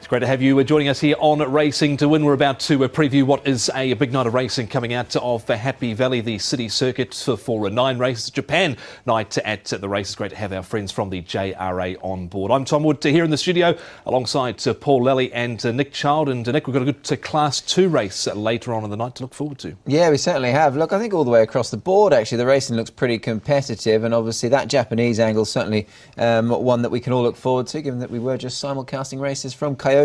It's great to have you joining us here on Racing to Win. We're about to preview what is a big night of racing coming out of Happy Valley, the city circuit for 9 races. Japan night at the race. It's great to have our friends from the JRA on board. I'm Tom Wood here in the studio alongside Paul Lally and Nick Child. And Nick, we've got a good Class 2 race later on in the night to look forward to. Yeah, we certainly have. Look, I think all the way across the board, actually, the racing looks pretty competitive. And obviously that Japanese angle is certainly one that we can all look forward to, given that we were just simulcasting races from Kyoto.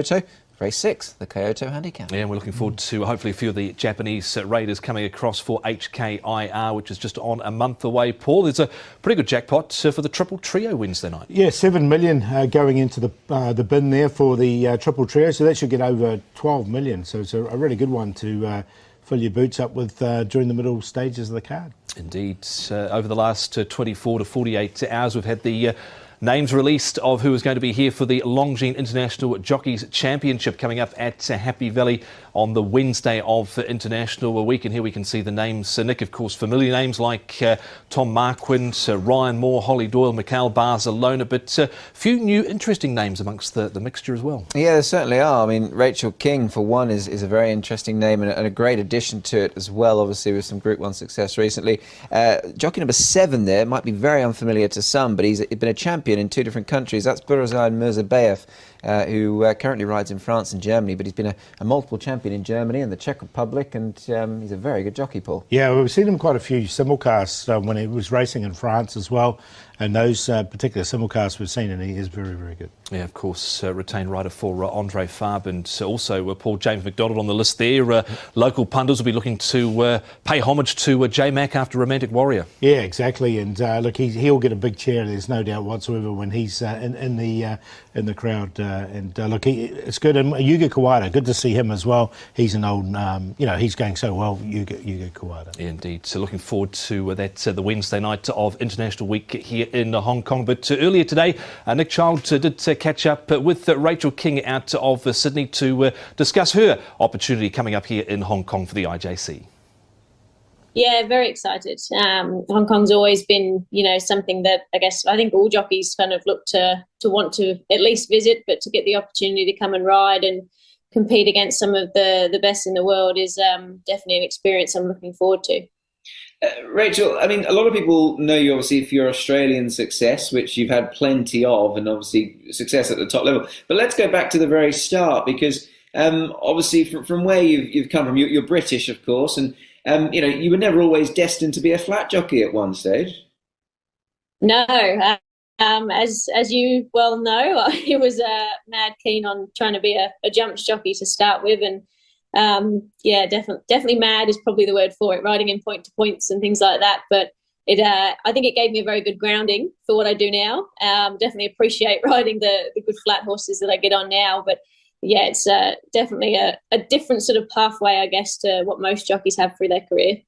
Race 6, the Kyoto Handicap. Yeah, and we're looking forward to hopefully a few of the Japanese raiders coming across for HKIR, which is just on a month away. Paul, there's a pretty good jackpot for the Triple Trio Wednesday night. Yeah, 7 million going into the bin there for the Triple Trio, so that should get over 12 million. So it's a really good one to fill your boots up with during the middle stages of the card. Indeed. Over the last 24 to 48 hours, we've had the names released of who is going to be here for the Longines International Jockeys Championship coming up at Happy Valley on the Wednesday of International Week. And here we can see the names, Nick, of course, familiar names like Tom Marquand, Ryan Moore, Holly Doyle, Mikhail Barcelona, but a few new interesting names amongst the mixture as well. Yeah, there certainly are. I mean, Rachel King, for one, is a very interesting name and a great addition to it as well, obviously, with some Group 1 success recently. Jockey number 7 there might be very unfamiliar to some, but he's been a champion in 2 different countries. That's Burazan Mirzabayev, who currently rides in France and Germany, but he's been a multiple champion in Germany and the Czech Republic, and he's a very good jockey, Paul. Yeah, we've seen him quite a few simulcasts when he was racing in France as well, and those particular simulcasts we've seen, and he is very, very good. Yeah, of course, retained rider for Andre Fabre, and also Paul James McDonald on the list there. Local punters will be looking to pay homage to J-Mac after Romantic Warrior. Yeah, exactly, and look, he'll get a big cheer, there's no doubt whatsoever, when he's in the crowd. Look, it's good. And Yuga Kawada, good to see him as well. He's an old, he's going so well, Yuga Kawada. Yeah, indeed. So looking forward to that, the Wednesday night of International Week here in Hong Kong. But earlier today, Nick Child did catch up with Rachel King out of Sydney to discuss her opportunity coming up here in Hong Kong for the IJC. Yeah, very excited. Hong Kong's always been, something that I think all jockeys kind of look to want to at least visit, but to get the opportunity to come and ride and compete against some of the best in the world is definitely an experience I'm looking forward to. Rachel, I mean, a lot of people know you obviously for your Australian success, which you've had plenty of, and obviously success at the top level. But let's go back to the very start, because obviously from where you've come from, you're British, of course, and you were never always destined to be a flat jockey at one stage. No, as you well know, I was mad keen on trying to be a jumps jockey to start with, and yeah, definitely mad is probably the word for it, riding in point to points and things like that. But I think it gave me a very good grounding for what I do now. Definitely appreciate riding the good flat horses that I get on now, but yeah, it's definitely a different sort of pathway, I guess, to what most jockeys have through their career.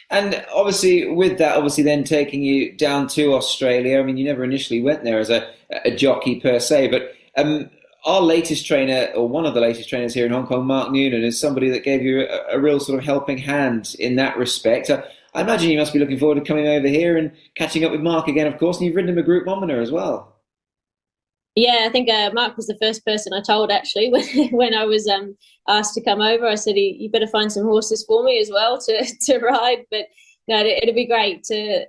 And obviously, with that, then taking you down to Australia, I mean, you never initially went there as a jockey per se, but our latest trainer, or one of the latest trainers here in Hong Kong, Mark Noonan, is somebody that gave you a real sort of helping hand in that respect. I imagine you must be looking forward to coming over here and catching up with Mark again, of course, and you've ridden him a Group 1 winner as well. Yeah, I think Mark was the first person I told, actually, when I was asked to come over. I said, you better find some horses for me as well to ride. But no, it'd be great to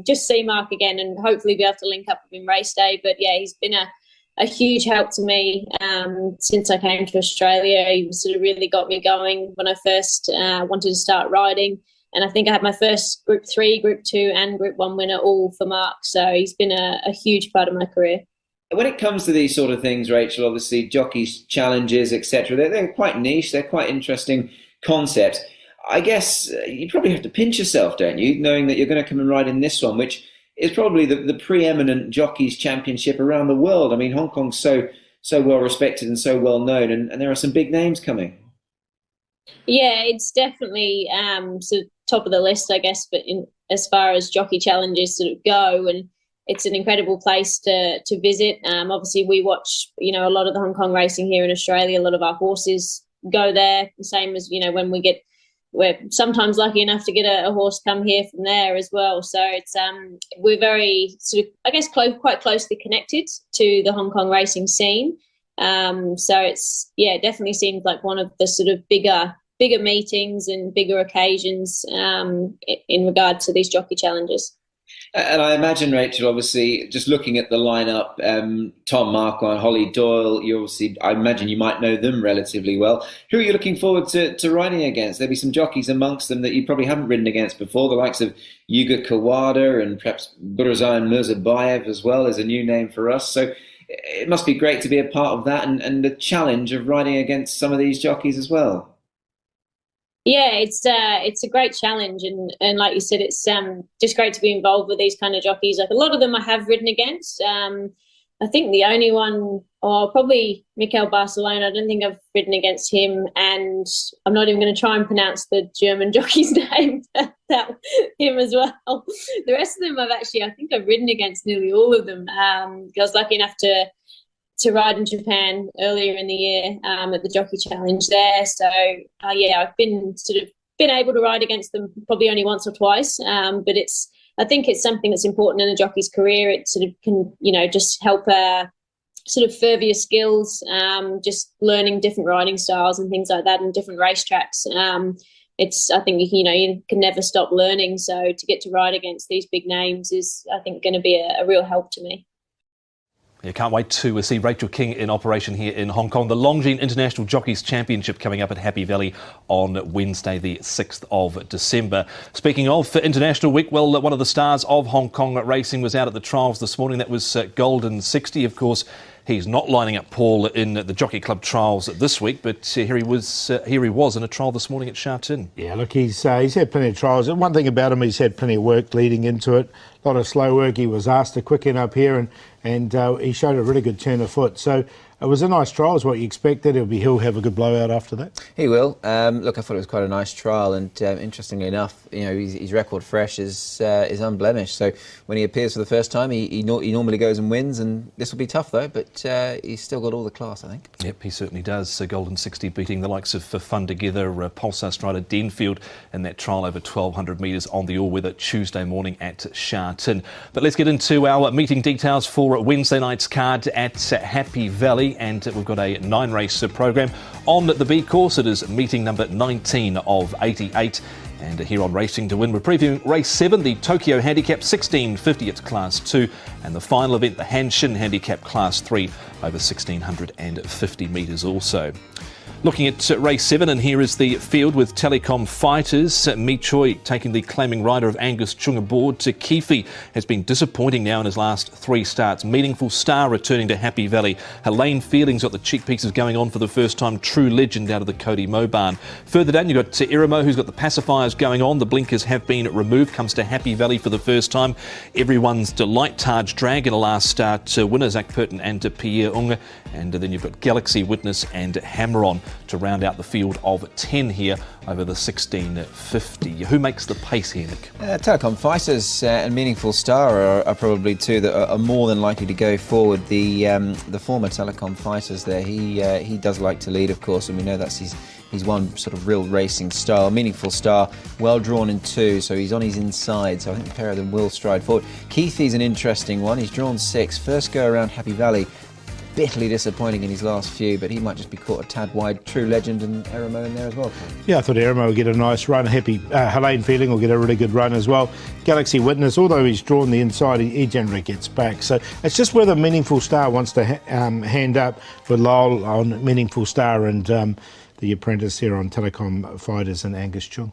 just see Mark again and hopefully be able to link up with him race day. But yeah, he's been a huge help to me since I came to Australia. He sort of really got me going when I first wanted to start riding. And I think I had my first Group 3, Group 2 and Group 1 winner all for Mark. So he's been a huge part of my career. When it comes to these sort of things, Rachel, obviously jockeys, challenges, etc., they're quite niche, they're quite interesting concepts. I guess you probably have to pinch yourself, don't you, knowing that you're going to come and ride in this one, which is probably the preeminent jockeys championship around the world. I mean, Hong Kong's so well respected and so well known, and there are some big names coming. Yeah, it's definitely sort of top of the list, I guess, but as far as jockey challenges sort of go, and it's an incredible place to visit. Obviously, we watch, a lot of the Hong Kong racing here in Australia. A lot of our horses go there, the same as, when we're sometimes lucky enough to get a horse come here from there as well. So it's we're very sort of, I guess, quite closely connected to the Hong Kong racing scene. So it definitely seemed like one of the sort of bigger meetings and bigger occasions in regard to these jockey challenges. And I imagine, Rachel, obviously, just looking at the lineup, Tom Marquand and Holly Doyle, I imagine you might know them relatively well. Who are you looking forward to riding against? There'll be some jockeys amongst them that you probably haven't ridden against before, the likes of Yuga Kawada and perhaps Burazan Mirzabayev as well is a new name for us. So it must be great to be a part of that and the challenge of riding against some of these jockeys as well. Yeah, it's a great challenge, and like you said, it's just great to be involved with these kind of jockeys. Like a lot of them I have ridden against. I think the only one, or probably Mikel Barcelona, I don't think I've ridden against him, and I'm not even going to try and pronounce the German jockey's name, him as well. The rest of them I think I've ridden against nearly all of them. I was lucky enough to ride in Japan earlier in the year at the Jockey Challenge there. So I've been able to ride against them probably only once or twice. But I think it's something that's important in a jockey's career. It sort of can, just help sort of further your skills, just learning different riding styles and things like that and different racetracks. I think, you can never stop learning. So to get to ride against these big names is, I think, going to be a real help to me. You can't wait to see Rachel King in operation here in Hong Kong. The Longines International Jockeys Championship coming up at Happy Valley on Wednesday, the 6th of December. Speaking of International Week, well, one of the stars of Hong Kong racing was out at the trials this morning. That was Golden 60, of course. He's not lining up Paul in the Jockey Club trials this week, but here he was in a trial this morning at Sha Tin. Yeah, look, he's had plenty of trials. And one thing about him, he's had plenty of work leading into it. A lot of slow work. He was asked to quicken up here, and he showed a really good turn of foot. So it was a nice trial, is what you expected. He'll have a good blowout after that. He will. Look, I thought it was quite a nice trial, and interestingly enough, his record fresh is unblemished. So when he appears for the first time, he normally goes and wins, and this will be tough though. But he's still got all the class, I think. Yep, he certainly does. Golden 60 beating the likes of Fun Together, Pulsar Strider, Denfield in that trial over 1,200 metres on the all-weather Tuesday morning at Sha Tin. But let's get into our meeting details for Wednesday night's card at Happy Valley. And we've got a 9-race programme. On the B course, it is meeting number 19 of 88. And here on Racing to Win, we're previewing race 7, the Tokyo Handicap 1650, it's Class 2. And the final event, the Hanshin Handicap Class 3, over 1,650 metres also. Looking at race 7, and here is the field with Telecom Fighters. Mi Choi taking the claiming rider of Angus Chung aboard. Kifi has been disappointing now in his last 3 starts. Meaningful Star returning to Happy Valley. Helene Fielding's got the cheek pieces going on for the first time. True Legend out of the Cody Mo barn. Further down you've got Irimo, who's got the pacifiers going on. The blinkers have been removed. Comes to Happy Valley for the first time. Everyone's Delight, Taj Dragon, a last start winner, Zach Purton and Pierre Unga. And then you've got Galaxy Witness and Hammer-On to round out the field of 10 here over the 1650. Who makes the pace here, Nick? Telecom Fighters and Meaningful Star are probably two that are more than likely to go forward. The former Telecom Fighters there, he does like to lead, of course, and we know that's he's one sort of real racing style. Meaningful Star, well drawn in 2, so he's on his inside, so I think a pair of them will stride forward. Keithy's an interesting one. He's drawn 6. First go around Happy Valley. Bitterly disappointing in his last few, but he might just be caught a tad wide. True Legend and Irimo in there as well. Yeah, I thought Irimo will get a nice run. Helene Fielding will get a really good run as well. Galaxy Witness, although he's drawn the inside, he generally gets back. So it's just whether Meaningful Star wants to hand up with Lowell on Meaningful Star and the apprentice here on Telecom Fighters and Angus Chung.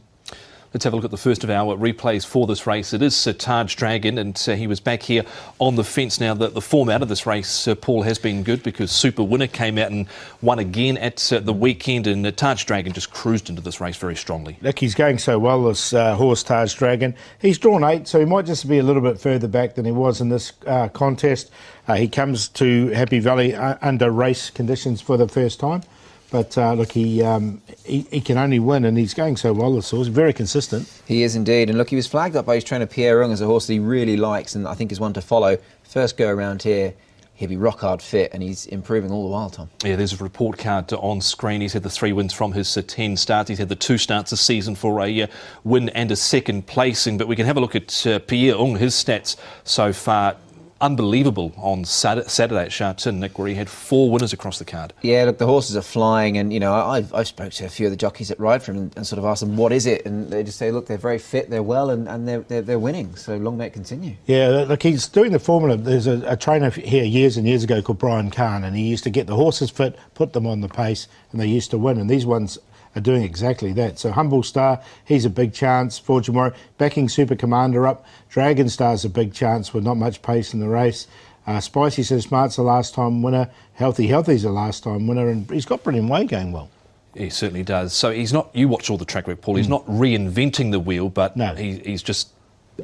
Let's have a look at the first of our replays for this race. It is Taj Dragon, and he was back here on the fence. Now, the format of this race, Paul, has been good because Super Winner came out and won again at the weekend, and Taj Dragon just cruised into this race very strongly. Look, he's going so well, this horse Taj Dragon. He's drawn 8, so he might just be a little bit further back than he was in this contest. He comes to Happy Valley under race conditions for the first time. But look, he can only win, and he's going so well, this horse. Very consistent. He is indeed. And look, he was flagged up by his trainer Pierre Ung as a horse that he really likes and I think is one to follow. First go around here, he'll be rock hard fit, and he's improving all the while, Tom. Yeah, there's a report card on screen. He's had the 3 wins from his 10 starts. He's had the 2 starts this season for a win and a second placing. But we can have a look at Pierre Ung, his stats so far. unbelievable on Saturday at Sharton, Nick, where he had 4 winners across the card. Yeah, look, the horses are flying, and you know, I've spoke to a few of the jockeys that ride for him and sort of asked them what is it, and they just say, look, they're very fit, they're well, and they're winning. So long may it continue. Yeah, look, he's doing the formula. There's a trainer here years and years ago called Brian Kahn, and he used to get the horses fit, put them on the pace, and they used to win. And these ones are doing exactly that. So Humble Star, he's a big chance. Fortune Warrior, backing Super Commander up. Dragon Star's a big chance with not much pace in the race. Spicy So Smart's a last time winner. Healthy's a last time winner, and he's got Brilliant Way going well. He certainly does. So he's not, you watch all the track work, Paul, he's not reinventing the wheel, but no. he's just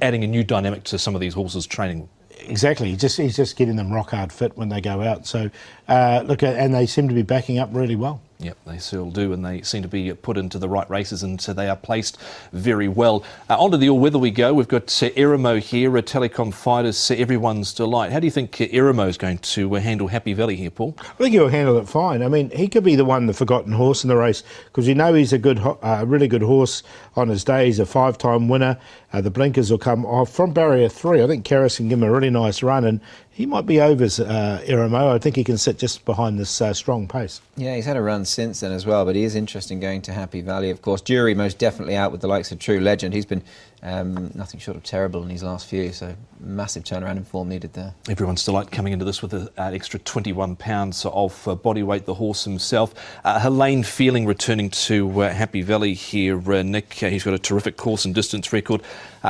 adding a new dynamic to some of these horses' training. Exactly. He's just getting them rock hard fit when they go out. So and they seem to be backing up really well. Yep, they still do, and they seem to be put into the right races, and so they are placed very well. Onto the all-weather we go. We've got Eremo here, Telecom Fighters, everyone's delight. How do you think Eremo is going to handle Happy Valley here, Paul? I think he'll handle it fine. I mean, he could be the one, the forgotten horse in the race, because you know he's a good, really good horse on his day. He's a 5-time winner. The blinkers will come off from barrier 3. I think Karras can give him a really nice run, and he might be over Eremo. I think he can sit just behind this strong pace. Yeah, he's had a run since then as well, but he is interesting going to Happy Valley. Of course, Jury most definitely out with the likes of True Legend. He's been nothing short of terrible in these last few, so massive turnaround in form needed there. Everyone's delight coming into this with an extra 21 pounds of body weight, the horse himself. Helene Feeling returning to Happy Valley here, Nick. He's got a terrific course and distance record.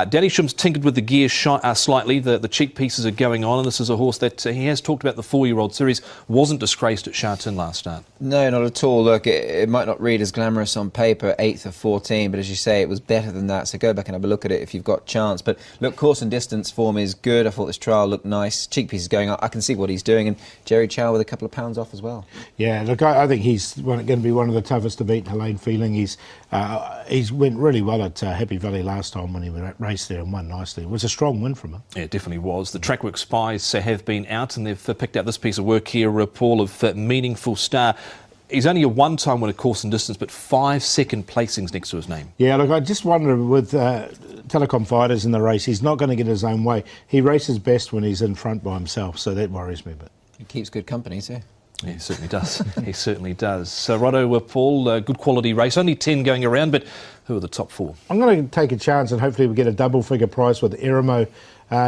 Daddy Shum's tinkered with the gear slightly. The cheek pieces are going on, and this is a horse that he has talked about. The 4-year-old series wasn't disgraced at Sharton last start. No, not at all. Look, it might not read as glamorous on paper, 8th of 14, but as you say, it was better than that, so go back and have a look at it if you've got chance. But look, course and distance form is good. I thought this trial looked nice. Cheek pieces going up. I can see what he's doing, and Jerry Chow with a couple of pounds off as well. Yeah, look, I think he's going to be one of the toughest to beat, Helene Feeling. He's went really well at Happy Valley last time when he raced there and won nicely. It was a strong win from him. Yeah, it definitely was. The Trackwork Spies have been out, and they've picked out this piece of work here, Paul, of Meaningful Star. He's only a 1-time winner course and distance, but 5 second placings next to his name. Yeah, look, I just wonder with Telecom Fighters in the race, he's not going to get his own way. He races best when he's in front by himself, so that worries me a bit. He keeps good company too. Yeah, he certainly does. He certainly does. So, righto, Paul, good quality race. Only 10 going around, but who are the top 4? I'm going to take a chance and hopefully we get a double-figure price with Eremo.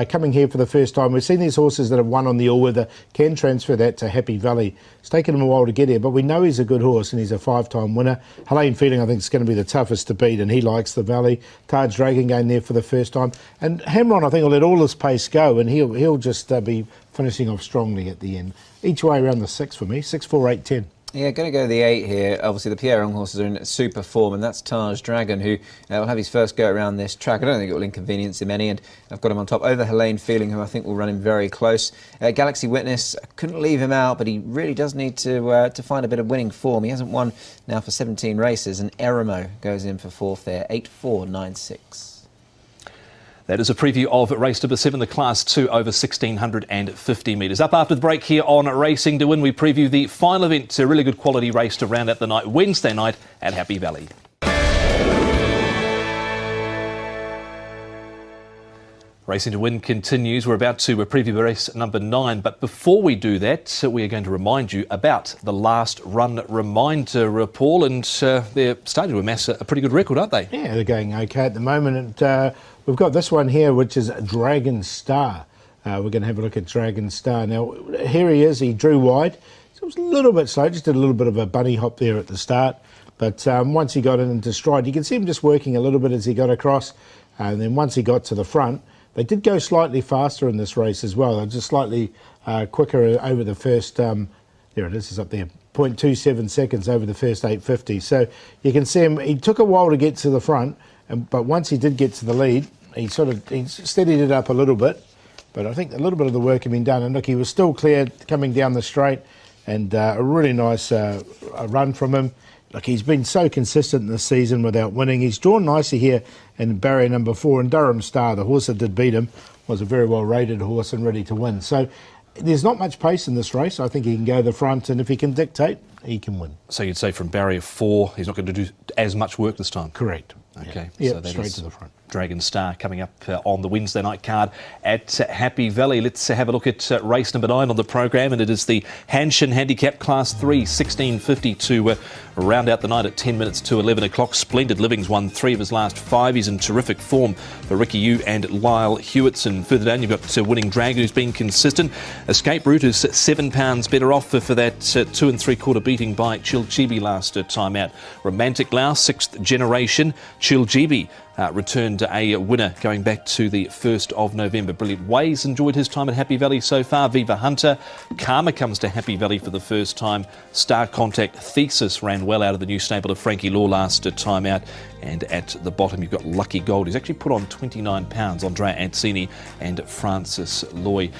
Coming here for the first time. We've seen these horses that have won on the all-weather can transfer that to Happy Valley. It's taken him a while to get here, but we know he's a good horse and he's a 5-time winner. Helene Feeling, I think, is going to be the toughest to beat, and he likes the Valley. Taj Dragon going there for the first time. And Hamron, I think, will let all his pace go, and he'll just be finishing off strongly at the end. Each way around the 6 for me, 6, 4, 8, 10. Yeah, going to go the 8 here. Obviously, the Pierre Young horses are in super form, and that's Taj Dragon, who will have his first go around this track. I don't think it will inconvenience him any, and I've got him on top over Helene Feeling, who I think will run him very close. Galaxy Witness, I couldn't leave him out, but he really does need to find a bit of winning form. He hasn't won now for 17 races, and Eremo goes in for 4th there, 8, 4, 9, 6. That is a preview of race number 7, the Class 2 over 1,650 metres. Up after the break here on Racing to Win, we preview the final event, a really good quality race to round out the night, Wednesday night at Happy Valley. Racing to Win continues. We're about to preview race number 9, but before we do that, we are going to remind you about the last run reminder, Paul, and they're starting to amass a pretty good record, aren't they? Yeah, they're going okay at the moment, and we've got this one here, which is Dragon Star. We're going to have a look at Dragon Star. Now, here he is. He drew wide. So it was a little bit slow, just did a little bit of a bunny hop there at the start. But once he got into stride, you can see him just working a little bit as he got across. And then once he got to the front, they did go slightly faster in this race as well. They're just slightly quicker over the first, there it is, it's up there, 0.27 seconds over the first 850. So you can see him, he took a while to get to the front, but once he did get to the lead, he steadied it up a little bit. But I think a little bit of the work had been done. And look, he was still clear coming down the straight, and a really nice run from him. Look, he's been so consistent this season without winning. He's drawn nicely here in barrier number 4. And Durham Star, the horse that did beat him, was a very well rated horse and ready to win. So there's not much pace in this race. I think he can go the front, and if he can dictate, he can win. So you'd say from barrier 4, he's not going to do as much work this time? Correct. Okay. Yeah, so that straight is to the front. Dragon Star coming up on the Wednesday night card at Happy Valley. Let's have a look at race number 9 on the program, and it is the Hanshin Handicap Class 3, 1650 to round out the night at 10 minutes to 11 o'clock. Splendid Living's won 3 of his last 5. He's in terrific form for Ricky Yu and Lyle Hewitson. Further down, you've got Winning Dragon, who's been consistent. Escape Route is £7 better off for that 2 3/4 beating by Chilchibi last time out. Romantic Louse, 6th generation. Chilchibi returned a winner going back to the 1st of November. Brilliant Ways enjoyed his time at Happy Valley so far. Viva Hunter. Karma comes to Happy Valley for the first time. Star Contact Thesis ran well out of the new stable of Frankie Law last time out. And at the bottom, you've got Lucky Gold, who's actually put on £29. Andrea Anzini and Francis Loy.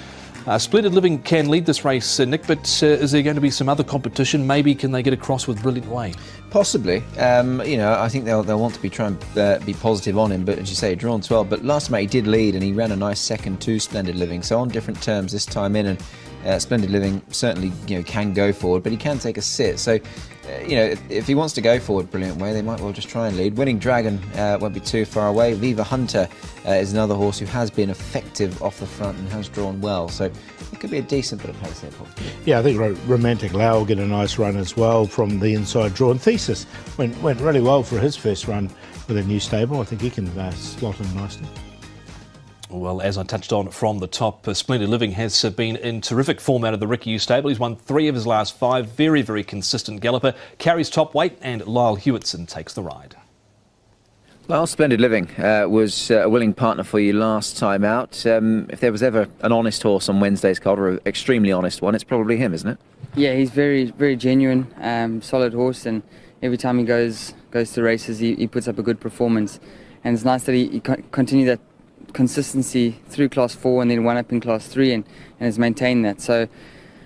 Splendid Living can lead this race, Nick, but is there going to be some other competition? Maybe can they get across with Brilliant Way? Possibly. I think they'll want to try and be positive on him, but as you say, drawn 12. But last time he did lead, and he ran a nice second to Splendid Living. So on different terms this time in, and Splendid Living certainly can go forward, but he can take a sit. So if he wants to go forward Brilliant Way, they might well just try and lead. Winning Dragon won't be too far away. Viva Hunter is another horse who has been effective off the front and has drawn well. So it could be a decent bit of pace there, Paul. Yeah, I think Romantic Lau will get a nice run as well from the inside draw. And Thesis went really well for his first run with a new stable. I think he can slot in nicely. Well, as I touched on from the top, Splendid Living has been in terrific form out of the Ricky Yu stable. He's won 3 of his last 5. Very, very consistent galloper. Carries top weight, and Lyle Hewitson takes the ride. Well, Splendid Living was a willing partner for you last time out. If there was ever an honest horse on Wednesday's card, or an extremely honest one, it's probably him, isn't it? Yeah, he's very, very genuine, solid horse, and every time he goes to races, he puts up a good performance. And it's nice that he continued that consistency through Class 4 and then one up in Class 3 and has maintained that. So,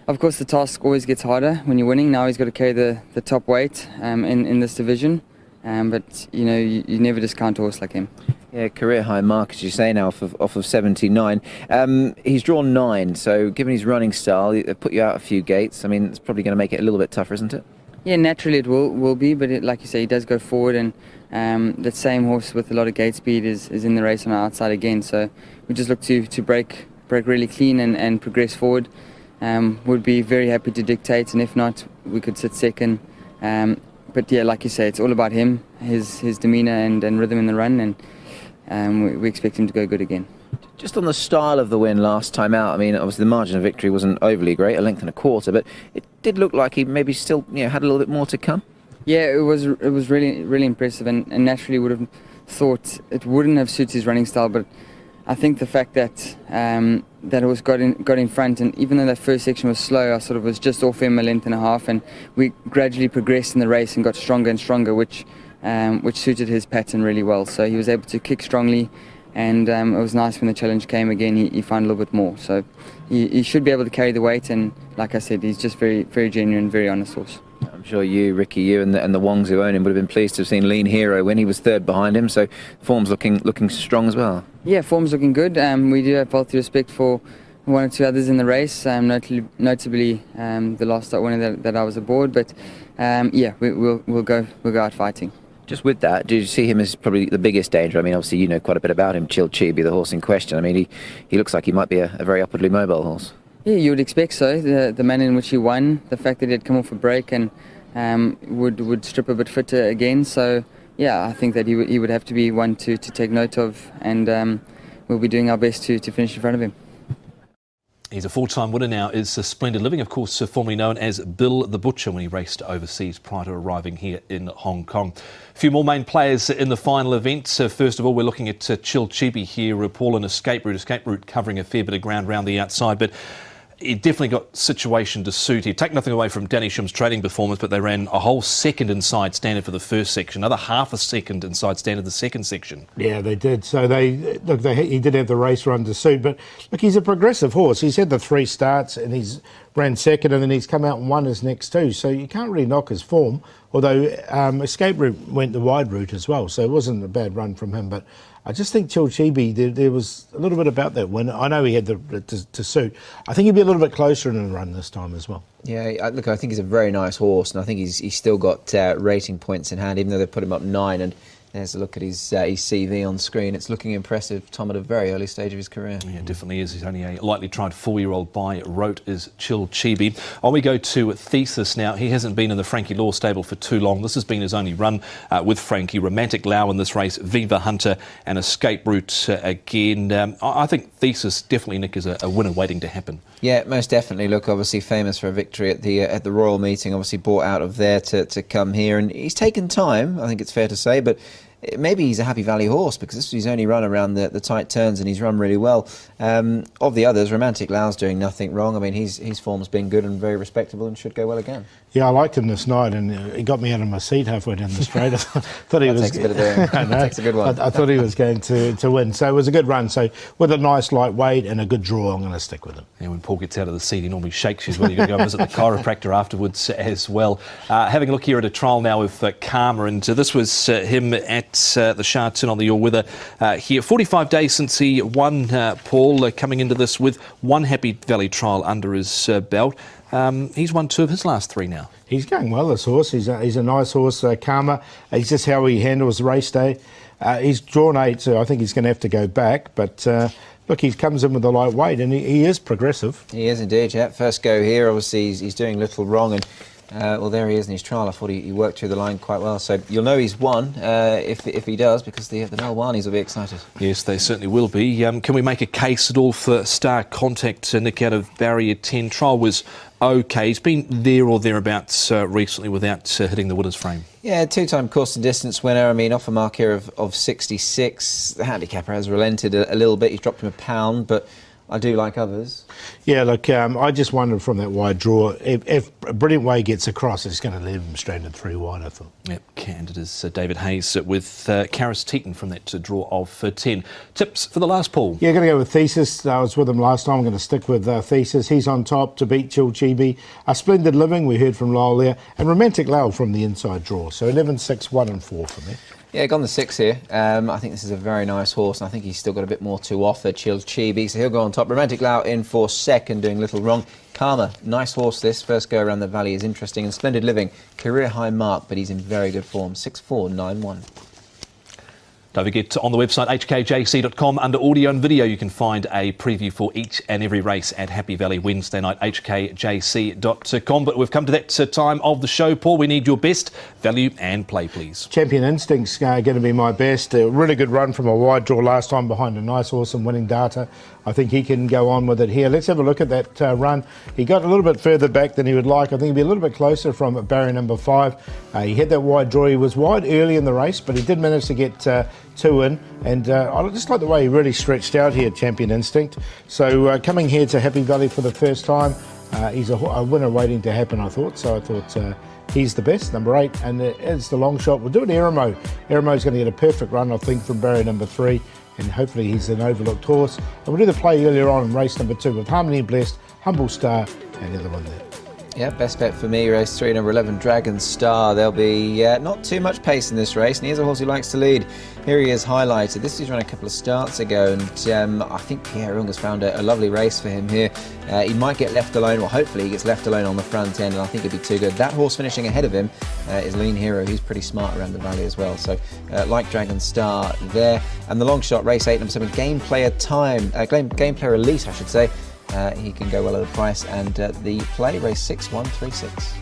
of course, the task always gets harder when you're winning. Now he's got to carry the top weight in this division. But you never discount a horse like him. Yeah, career high mark, as you say now, off of 79. He's drawn 9, so given his running style, it put you out a few gates. I mean, it's probably going to make it a little bit tougher, isn't it? Yeah, naturally it will be, but like you say, he does go forward, and that same horse with a lot of gate speed is in the race on our outside again. So we just look to break really clean and progress forward. Would be very happy to dictate, and if not, we could sit second. But yeah, like you say, it's all about him, his demeanour and rhythm in the run, and we expect him to go good again. Just on the style of the win last time out, I mean, obviously the margin of victory wasn't overly great, a length and a quarter, but it did look like he maybe still had a little bit more to come. Yeah, it was really, really impressive, and naturally would have thought it wouldn't have suited his running style, but I think the fact that that horse got in front, and even though that first section was slow, I sort of was just off him a length and a half, and we gradually progressed in the race and got stronger and stronger, which suited his pattern really well. So he was able to kick strongly, and it was nice when the challenge came again. He found a little bit more, so he should be able to carry the weight. And like I said, he's just very, very genuine, very honest horse. I'm sure you, Ricky, and the Wongs who own him would have been pleased to have seen Lean Hero when he was third behind him. So form's looking strong as well. Yeah, form's looking good. We do have healthy respect for one or two others in the race, notably the last start winner that I was aboard. But we'll go out fighting. Just with that, do you see him as probably the biggest danger? I mean, obviously you know quite a bit about him, Chilchibi, the horse in question. I mean, he looks like he might be a very upwardly mobile horse. Yeah, you would expect so. The manner in which he won, the fact that he had come off a break and would strip a bit fitter again. So yeah, I think that he would have to be one to take note of, and we'll be doing our best to finish in front of him. He's a full-time winner now, is Splendid Living, of course, formerly known as Bill the Butcher when he raced overseas prior to arriving here in Hong Kong. A few more main players in the final event. First of all, we're looking at Chilchibi here, Paul, and Escape Route covering a fair bit of ground around the outside, but he definitely got situation to suit. He'd take nothing away from Danny Shum's trading performance, but they ran a whole second inside standard for the first section, another half a second inside standard the second section. Yeah, they did. So he did have the race run to suit, but look, he's a progressive horse. He's had the 3 starts and he's ran second, and then he's come out and won his next 2. So you can't really knock his form. Although Escape Route went the wide route as well, so it wasn't a bad run from him. But I just think Chilchibi, there was a little bit about that win. I know he had to suit. I think he'd be a little bit closer in the run this time as well. Yeah, look, I think he's a very nice horse, and I think he's still got rating points in hand, even though they put him up 9. And There's a look at his CV on screen. It's looking impressive. Tom at a very early stage of his career. Yeah, definitely is. He's only a lightly tried 4-year-old by Rote is Chill Chibi. On we go to Thesis now. He hasn't been in the Frankie Law stable for too long. This has been his only run with Frankie. Romantic Lau in this race, Viva Hunter and Escape Route again. I think Thesis definitely, Nick, is a winner waiting to happen. Yeah, most definitely. Look, obviously famous for a victory at the Royal Meeting. Obviously bought out of there to come here, and he's taken time, I think it's fair to say, but maybe he's a Happy Valley horse because this is his only run around the tight turns, and he's run really well. Of the others, Romantic Lau's doing nothing wrong. I mean, his form's been good and very respectable and should go well again. Yeah, I liked him this night, and he got me out of my seat halfway down the straight. I thought he was. Takes a bit of doing. Takes a good one. I thought he was going to win, so it was a good run. So with a nice lightweight and a good draw, I'm going to stick with him. Yeah, when Paul gets out of the seat, he normally shakes you as well. You've got to go visit the chiropractor afterwards as well. Having a look here at a trial now with Karma, and this was him at the Sharton on the All-Weather here. 45 days since he won, Paul, coming into this with one Happy Valley trial under his belt. He's won 2 of his last 3 now. He's going well, this horse. He's a nice horse, Karma. It's just how he handles the race day. He's drawn 8, so I think he's going to have to go back. But look, he comes in with a lightweight, and he is progressive. He is indeed, yeah. First go here, obviously he's doing little wrong, and well, there he is in his trial. I thought he worked through the line quite well, so you'll know he's won if he does, because the Malwanis will be excited. Yes, they certainly will be. Can we make a case at all for Star Contact, Nick, out of barrier 10? Trial was okay. He's been there or thereabouts recently without hitting the winner's frame. Yeah, 2-time course and distance winner. I mean, off a mark here of 66. The handicapper has relented a little bit. He's dropped him a pound, but I do like others. Yeah, look, I just wondered from that wide draw, if Brilliant Way gets across, it's going to leave him stranded 3 wide, I thought. Yep, and it is David Hayes with Karis Teaton from that draw of 10. Tips for the last, Paul? Yeah, going to go with Thesis. I was with him last time. I'm going to stick with Thesis. He's on top to beat Chill Chibi. A Splendid Living, we heard from Lyle there, and Romantic Lau from the inside draw. So 11, 6, 1 and 4 for me. Yeah, gone the 6 here. I think this is a very nice horse, and I think he's still got a bit more to offer, Chill Chibi, so he'll go on top. Romantic Lau in for second, doing little wrong. Karma, nice horse this. First go around the valley is interesting. And Splendid Living, career high mark, but he's in very good form. 6-4-9-1. Don't forget, on the website hkjc.com, under audio and video, you can find a preview for each and every race at Happy Valley Wednesday night, hkjc.com. But we've come to that time of the show, Paul. We need your best value and play, please. Champion Instinct's going to be my best. A really good run from a wide draw last time behind a nice horse and winning data. I think he can go on with it here. Let's have a look at that run. He got a little bit further back than he would like. I think he'd be a little bit closer from barrier number 5. He had that wide draw. He was wide early in the race, but he did manage to get 2 in. And I just like the way he really stretched out here, Champion Instinct. So coming here to Happy Valley for the first time, he's a winner waiting to happen, I thought. So I thought he's the best, number 8. And it's the long shot. We'll do an Eremo. Eremo's going to get a perfect run, I think, from barrier number 3. And hopefully he's an overlooked horse. And we'll do the play earlier on in race number 2 with Harmony Blessed, Humble Star, and the other one there. Yeah, best bet for me, race 3, number 11, Dragon Star. There'll be not too much pace in this race, and here's a horse who likes to lead. Here he is highlighted. This he's run a couple of starts ago, and I think Pierre Runga's found a lovely race for him here. He might get left alone, well, hopefully he gets left alone on the front end, and I think it'd be too good. That horse finishing ahead of him is Lean Hero. He's pretty smart around the valley as well, so like Dragon Star there. And the long shot, race 8, number 7, Game Player Game Player Elite, I should say. He can go well at a price, and the play, race 6, 1, 3, 6.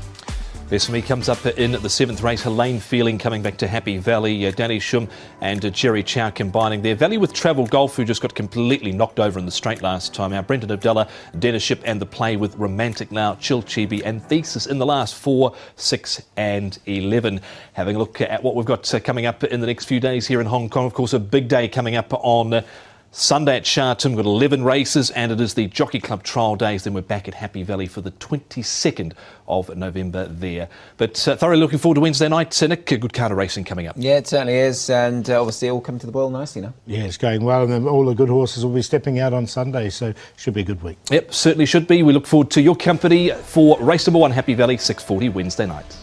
Best for me comes up in the 7th race. Helene Feeling coming back to Happy Valley. Danny Shum and Jerry Chow combining there. Valley with Travel Golf, who just got completely knocked over in the straight last time out. Brenton Abdullah, Dennis Ship, and the play with Romantic Lau, Chill Chibi, and Thesis in the last 4, 6, and 11. Having a look at what we've got coming up in the next few days here in Hong Kong. Of course, a big day coming up on Sunday at Sharton. We've got 11 races, and it is the Jockey Club trial days. Then we're back at Happy Valley for the 22nd of November there. But thoroughly looking forward to Wednesday night. Nick, a good card of racing coming up. Yeah, it certainly is, and obviously all coming to the boil nicely now. Yeah, it's going well, and then all the good horses will be stepping out on Sunday, so should be a good week. Yep, certainly should be. We look forward to your company for race number 1, Happy Valley, 6:40 Wednesday night.